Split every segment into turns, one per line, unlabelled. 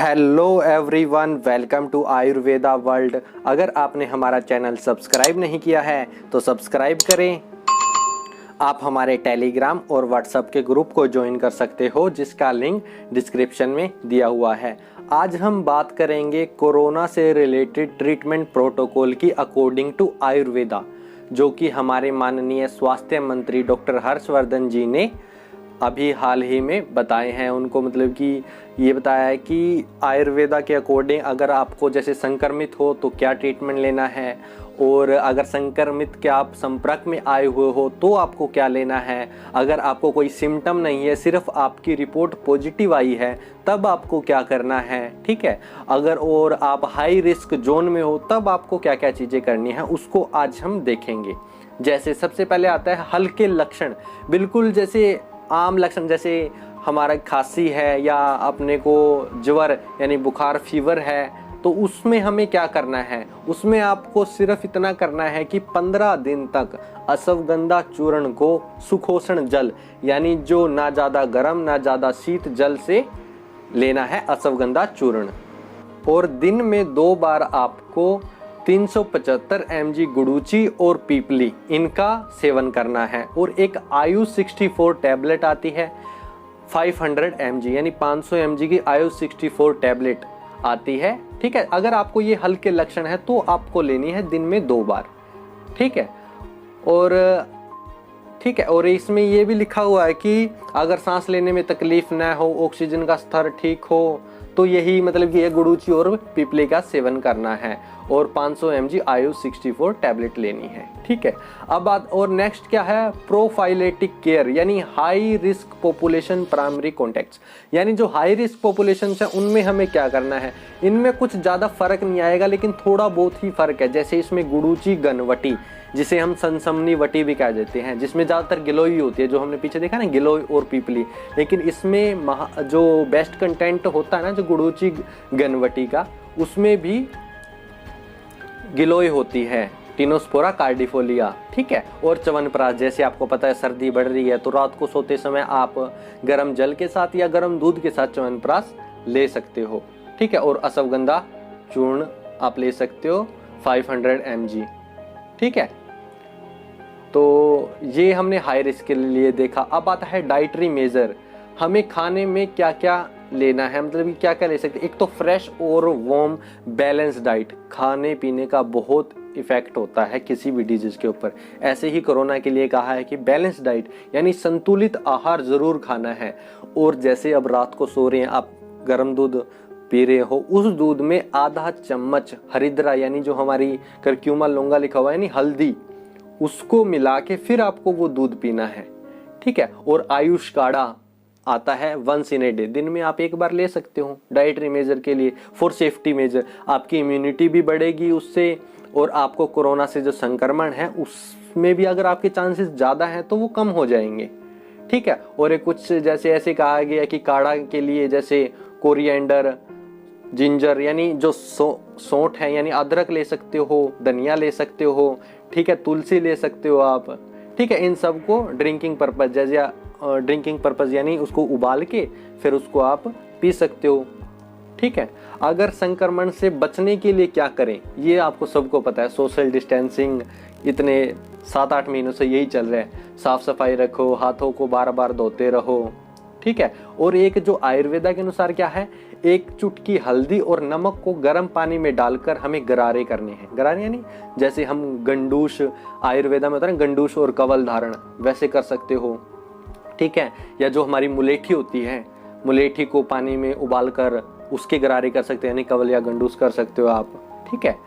Hello everyone, welcome to Ayurveda world. अगर आपने हमारा चैनल सब्सक्राइब नहीं किया है तो सब्सक्राइब करें। आप हमारे टेलीग्राम और व्हाट्सएप के ग्रुप को ज्वाइन कर सकते हो, जिसका लिंक डिस्क्रिप्शन में दिया हुआ है। आज हम बात करेंगे कोरोना से रिलेटेड ट्रीटमेंट प्रोटोकॉल की अकॉर्डिंग टू आयुर्वेदा, जो कि हमारे माननीय स्वास्थ्य मंत्री डॉक्टर हर्षवर्धन जी ने अभी हाल ही में बताए हैं। उनको मतलब कि ये बताया है कि आयुर्वेदा के अकॉर्डिंग अगर आपको जैसे संक्रमित हो तो क्या ट्रीटमेंट लेना है, और अगर संक्रमित के आप संपर्क में आए हुए हो तो आपको क्या लेना है। अगर आपको कोई सिम्टम नहीं है, सिर्फ आपकी रिपोर्ट पॉजिटिव आई है, तब आपको क्या करना है, ठीक है। अगर और आप हाई रिस्क जोन में हो तब आपको क्या क्या चीज़ें करनी है, उसको आज हम देखेंगे। जैसे सबसे पहले आता है हल्के लक्षण, बिल्कुल जैसे आम लक्षण, जैसे हमारा खांसी है या अपने को ज्वर यानी बुखार फीवर है, तो उसमें हमें क्या करना है। उसमें आपको सिर्फ इतना करना है कि 15 दिन तक अश्वगंधा चूर्ण को सुखोषण जल यानी जो ना ज़्यादा गर्म ना ज़्यादा शीत जल से लेना है अश्वगंधा चूर्ण, और दिन में 2 बार आपको 375 mg गुड़ूची और पीपली इनका सेवन करना है। और एक आयुष 64 टैबलेट आती है 500 mg यानी 500 mg की आयुष 64 टैबलेट आती है, ठीक है। अगर आपको ये हल्के लक्षण है तो आपको लेनी है दिन में 2 बार, ठीक है। और इसमें ये भी लिखा हुआ है कि अगर सांस लेने में तकलीफ न हो, ऑक्सीजन का स्तर ठीक हो, तो यही मतलब कि ये गुड़ूची और पीपली का सेवन करना है, और 500 mg आयुष 64 टैबलेट लेनी है, ठीक है। अब बात और नेक्स्ट क्या है, प्रोफाइलेटिक केयर यानी high risk population primary contacts, यानी जो हाई रिस्क पॉपुलेशन है उनमें हमें क्या करना है। इनमें कुछ ज़्यादा फर्क नहीं आएगा, लेकिन थोड़ा बहुत ही फर्क है। जैसे इसमें गुड़ूची गनवटी, जिसे हम सनसमनी वटी भी कह देते हैं, जिसमें ज़्यादातर गिलोई होती है, जो हमने पीछे देखा ना गिलोई और पीपली, लेकिन इसमें जो बेस्ट कंटेंट होता है ना जो गुड़ूची गनवटी का, उसमें भी गिलोय होती है, टिनोस्पोरा कार्डिफोलिया, ठीक है। और च्यवनप्राश, जैसे आपको पता है सर्दी बढ़ रही है तो रात को सोते समय आप गर्म जल के साथ या गर्म दूध के साथ च्यवनप्राश ले सकते हो, ठीक है। और अश्वगंधा चूर्ण आप ले सकते हो 500 mg, ठीक है। तो ये हमने हाई रिस्क के लिए देखा। अब आता है डाइटरी मेजर, हमें खाने में क्या क्या लेना है, मतलब कि क्या क्या ले सकते हैं। एक तो फ्रेश और वार्म बैलेंस डाइट, खाने पीने का बहुत इफेक्ट होता है किसी भी डिजीज के ऊपर। ऐसे ही कोरोना के लिए कहा है कि बैलेंस डाइट यानी संतुलित आहार जरूर खाना है। और जैसे अब रात को सो रहे हैं, आप गर्म दूध पी रहे हो, उस दूध में आधा चम्मच हरिद्रा यानी जो हमारी करक्यूमा लौंगा लिखा हुआ है यानी हल्दी, उसको मिला के फिर आपको वो दूध पीना है, ठीक है। और आयुष काढ़ा आता है वंस इन ए डे, दिन में आप एक बार ले सकते हो डाइटरी मेजर के लिए। फॉर सेफ्टी मेजर, आपकी इम्यूनिटी भी बढ़ेगी उससे, और आपको कोरोना से जो संक्रमण है उसमें भी अगर आपके चांसेस ज़्यादा हैं तो वो कम हो जाएंगे, ठीक है। और एक कुछ जैसे ऐसे कहा गया कि काढ़ा के लिए जैसे कोरिएंडर, जिंजर यानी जो सौंठ है यानी अदरक ले सकते हो, धनिया ले सकते हो, ठीक है, तुलसी ले सकते हो आप, ठीक है। इन सब को ड्रिंकिंग पर्पज, जैसे ड्रिंकिंग पर्पज यानी उसको उबाल के फिर उसको आप पी सकते हो, ठीक है। अगर संक्रमण से बचने के लिए क्या करें, ये आपको सबको पता है। सोशल डिस्टेंसिंग इतने 7-8 महीनों से यही चल रहा है। साफ सफाई रखो, हाथों को बार बार धोते रहो, ठीक है। और एक जो आयुर्वेदा के अनुसार क्या है, एक चुटकी हल्दी और नमक को गर्म पानी में डालकर हमें गरारे करने हैं। गरारे यानी जैसे हम गंडूश, आयुर्वेदा में होता है गंडूश और कवल धारण, वैसे कर सकते हो, ठीक है। या जो हमारी मुलेठी होती है, मुलेठी को पानी में उबाल कर उसके गरारे कर सकते हैं, यानी कवल या गंडूस कर सकते हो आप, ठीक है।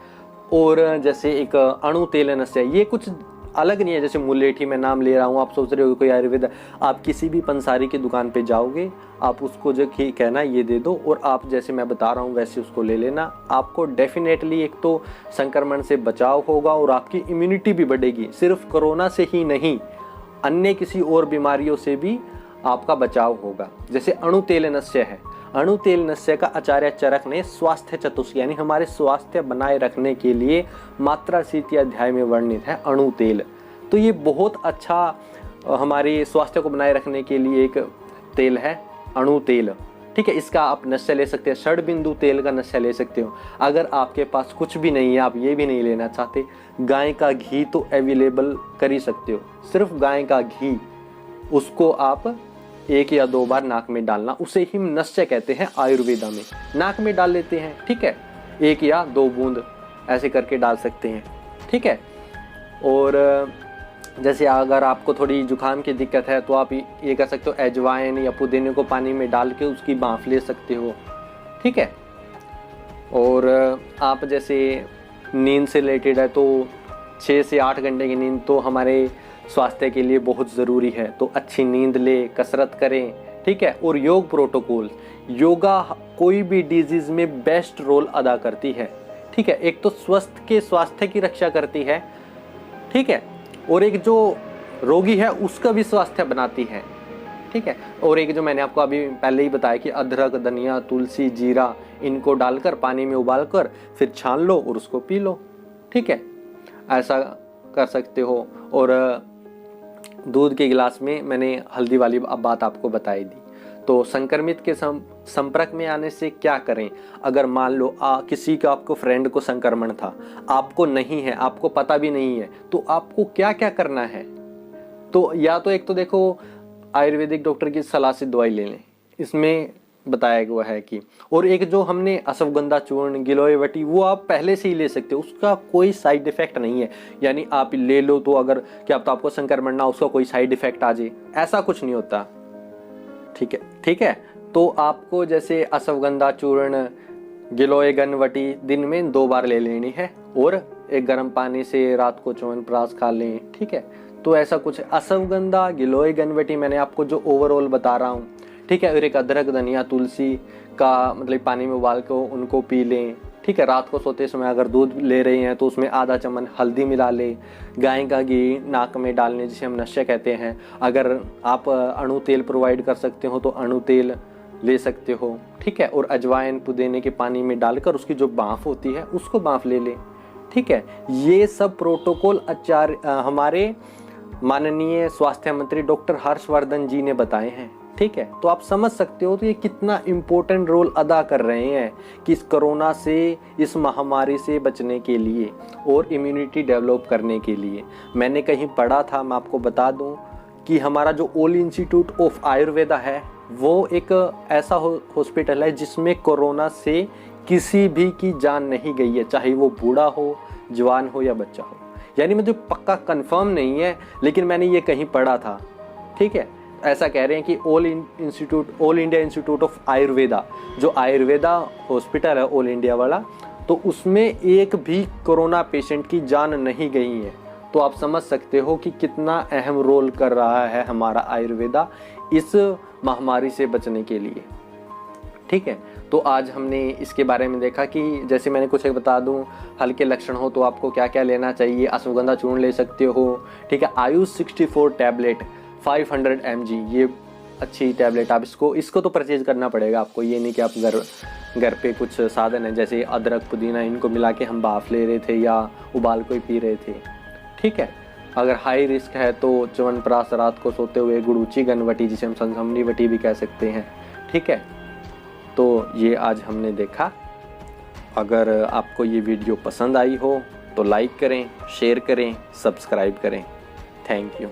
और जैसे एक अणु तेल नस्य, ये कुछ अलग नहीं है। जैसे मुलेठी में नाम ले रहा हूँ, आप सोच रहे हो कोई आयुर्वेदा, आप किसी भी पंसारी की दुकान पे जाओगे, आप उसको जो कहना ये दे दो, और आप जैसे मैं बता रहा हूँ वैसे उसको ले लेना। आपको डेफिनेटली एक तो संक्रमण से बचाव होगा और आपकी इम्यूनिटी भी बढ़ेगी। सिर्फ कोरोना से ही नहीं, अन्य किसी और बीमारियों से भी आपका बचाव होगा। जैसे अणु तेल नस्य है, अणु तेल नस्य का आचार्य चरक ने स्वास्थ्य चतुष्क यानी हमारे स्वास्थ्य बनाए रखने के लिए मात्रा 3 अध्याय में वर्णित है अणु तेल। तो ये बहुत अच्छा हमारे स्वास्थ्य को बनाए रखने के लिए एक तेल है अणु तेल, ठीक है। इसका आप नशा ले सकते हैं, षड बिंदु तेल का नशा ले सकते हो। अगर आपके पास कुछ भी नहीं है, आप ये भी नहीं लेना चाहते, गाय का घी तो अवेलेबल कर ही सकते हो। सिर्फ गाय का घी, उसको आप 1 या 2 बार नाक में डालना, उसे ही नश्य कहते हैं आयुर्वेदा में। नाक में डाल लेते हैं, ठीक है, 1 या 2 बूंद ऐसे करके डाल सकते हैं, ठीक है। और जैसे अगर आपको थोड़ी जुकाम की दिक्कत है तो आप ये कर सकते हो, अजवाइन या पुदीने को पानी में डाल के उसकी भांप ले सकते हो, ठीक है। और आप जैसे नींद से रिलेटेड है तो 6 से 8 घंटे की नींद तो हमारे स्वास्थ्य के लिए बहुत ज़रूरी है। तो अच्छी नींद ले, कसरत करें, ठीक है। और योग प्रोटोकॉल, योगा कोई भी डिजीज़ में बेस्ट रोल अदा करती है, ठीक है। एक तो स्वास्थ्य की रक्षा करती है, ठीक है, और एक जो रोगी है उसका भी स्वास्थ्य बनाती है, ठीक है। और एक जो मैंने आपको अभी पहले ही बताया कि अदरक, धनिया, तुलसी, जीरा, इनको डालकर पानी में उबालकर फिर छान लो और उसको पी लो, ठीक है, ऐसा कर सकते हो। और दूध के गिलास में मैंने हल्दी वाली बात आपको बताई दी। तो संक्रमित के संपर्क में आने से क्या करें? अगर मान लो किसी का, आपको फ्रेंड को संक्रमण था, आपको नहीं है, आपको पता भी नहीं है, तो आपको क्या क्या करना है? तो या तो एक तो देखो आयुर्वेदिक डॉक्टर की सलाह से दवाई ले लें, इसमें बताया गया है कि, और एक जो हमने अश्वगंधा चूर्ण, गिलोय वटी, वो आप पहले से ही ले सकते हो, उसका कोई साइड इफेक्ट नहीं है। यानी आप ले लो तो अगर क्या पता आपको संक्रमण ना, उसका कोई साइड इफेक्ट आ जाए, ऐसा कुछ नहीं होता, ठीक है, ठीक है। तो आपको जैसे अश्वगंधा चूर्ण, गिलोय गनवटी दिन में 2 बार ले लेनी है, और एक गर्म पानी से रात को च्यवनप्राश खा लें, ठीक है। तो ऐसा कुछ अश्वगंधा, गिलोय गनवटी मैंने आपको जो ओवरऑल बता रहा हूँ, ठीक है। और एक अदरक, धनिया, तुलसी का मतलब पानी में उबाल के उनको पी लें, ठीक है। रात को सोते समय अगर दूध ले रहे हैं तो उसमें आधा चम्मच हल्दी मिला ले। गाय का घी नाक में डालने, जिसे हम नशा कहते हैं। अगर आप अणु तेल प्रोवाइड कर सकते हो तो अणु तेल ले सकते हो, ठीक है। और अजवाइन, पुदीने के पानी में डालकर उसकी जो भांप होती है उसको भांप ले लें, ठीक है। ये सब प्रोटोकॉल हमारे माननीय स्वास्थ्य मंत्री डॉक्टर हर्षवर्धन जी ने बताए हैं, ठीक है। तो आप समझ सकते हो तो ये कितना इम्पोर्टेंट रोल अदा कर रहे हैं कि इस कोरोना से, इस महामारी से बचने के लिए और इम्यूनिटी डेवलप करने के लिए। मैंने कहीं पढ़ा था, मैं आपको बता दूं कि हमारा जो ऑल इंस्टीट्यूट ऑफ आयुर्वेदा है वो एक ऐसा हॉस्पिटल है जिसमें कोरोना से किसी भी की जान नहीं गई है, चाहे वो बूढ़ा हो, जवान हो या बच्चा हो। यानी मुझे पक्का कंफर्म नहीं है, लेकिन मैंने ये कहीं पढ़ा था, ठीक है। ऐसा कह रहे हैं कि all India institute of Ayurveda, जो आयुर्वेदा हॉस्पिटल है ऑल इंडिया वाला, तो उसमें एक भी कोरोना पेशेंट की जान नहीं गई है। तो आप समझ सकते हो कि कितना अहम रोल कर रहा है हमारा आयुर्वेदा इस महामारी से बचने के लिए, ठीक है। तो आज हमने इसके बारे में देखा कि जैसे मैंने कुछ एक बता दूं, हल्के लक्षण हो तो आपको क्या क्या लेना चाहिए। अश्वगंधा चूर्ण ले सकते हो, ठीक है। आयुष 64 टैबलेट 500 mg, ये अच्छी टैबलेट, आप इसको तो परचेज करना पड़ेगा आपको। ये नहीं कि आप घर पे कुछ साधन है जैसे अदरक, पुदीना, इनको मिला के हम भाप ले रहे थे या उबाल को ही पी रहे थे, ठीक है। अगर हाई रिस्क है तो च्यवनप्राश रात को सोते हुए, गुड़ूची गनवटी जिसे हम संसमनी वटी भी कह सकते हैं, ठीक है। तो ये आज हमने देखा। अगर आपको ये वीडियो पसंद आई हो तो लाइक करें, शेयर करें, सब्सक्राइब करें। Thank you.